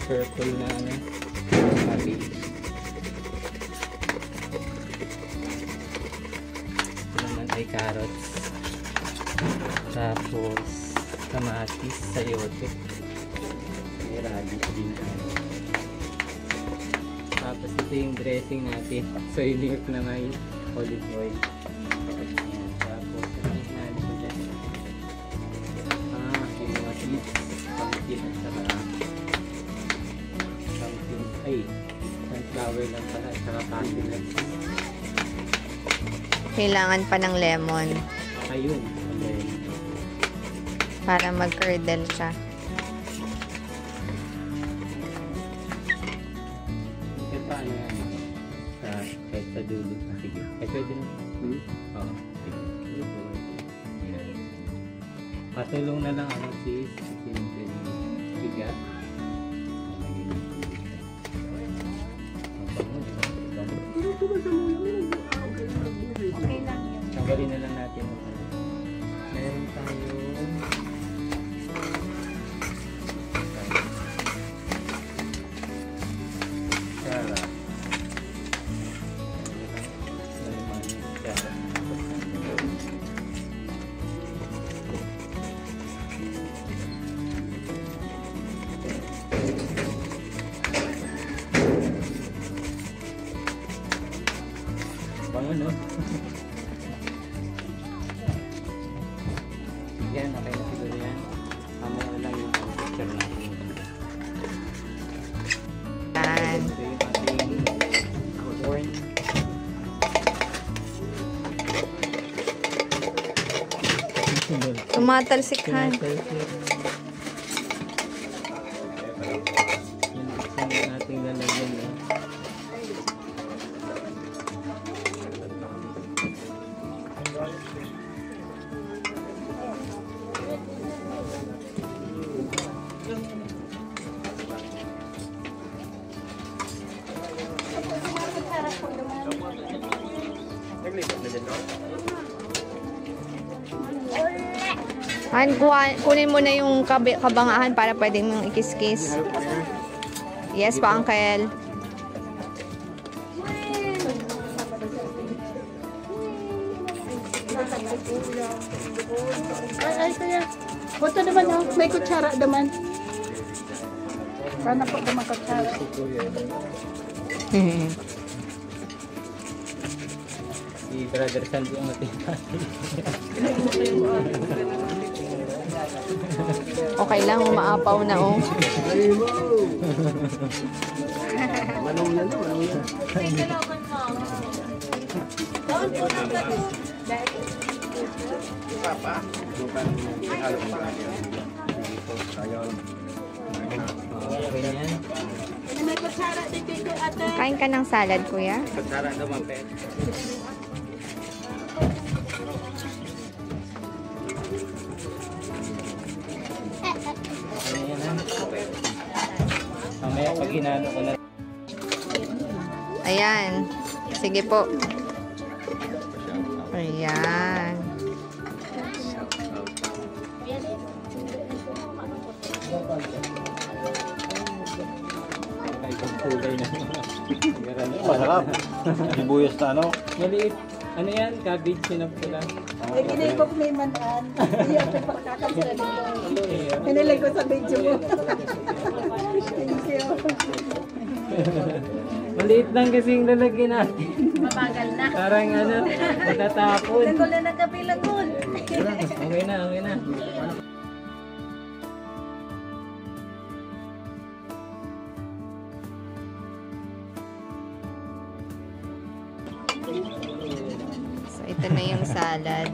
purple na ano, cabbage. Ito naman ay carrots. Tapos kamatis, sayote. May radish din. Tapos ito yung dressing natin. Soy milk na may olive oil. Ayan. Tapos ano ko dyan? Yung mga seeds. Pumpkin at saka pumpkin. Ay, sunflower lang pala at saka pumpkin lang. Kailangan pa ng lemon. Ayun. Okay. Para mag-curdle siya. Paano yan? Kahit sa dulo. Sige. Ay, pwede na. Oo. Sige. Patulong na lang ako sis. Bigat. Okay lang yun. Tanggalin na lang natin. Meron tayo bango, no? Yan, okay na siguro yan. Mamaya na lang yung picture natin. Yan. Ito yung ating corn. Tumatalsikhan. Yung ating lalagyan na. Han, kunin mo na yung kabangahan para pwede mong ikis-kis. Yes pa, Uncle. Ay, kaya. Punta naman oh. May kutsara naman. Sana po naman kutsara. Si Brother Sandy ang matipati. Okay lang, umaapaw na oh. Manong yan, manong yan. Papa? Okay na yan. May kutsara dito ate. Kain ka ng salad, kuya? Kutsara naman, Pet. Ano yan, ha? Mamaya pag hinano ko na. Ayan. Sige po. Ayan. Ibang kulay na. Masarap. Sibuyas na ano? Maliit. Ano yan? Cabbage sinapula. May kinay ko may manan. Iyan ko para kakasira dito. Pinilay ko sa video mo. Thank you. Maliit lang kasi yung lalagyan natin. Mabagal na. Parang ano, matatapon. Lagol na nagkapilagol. Okay na, okay na. So, ito na yung salad.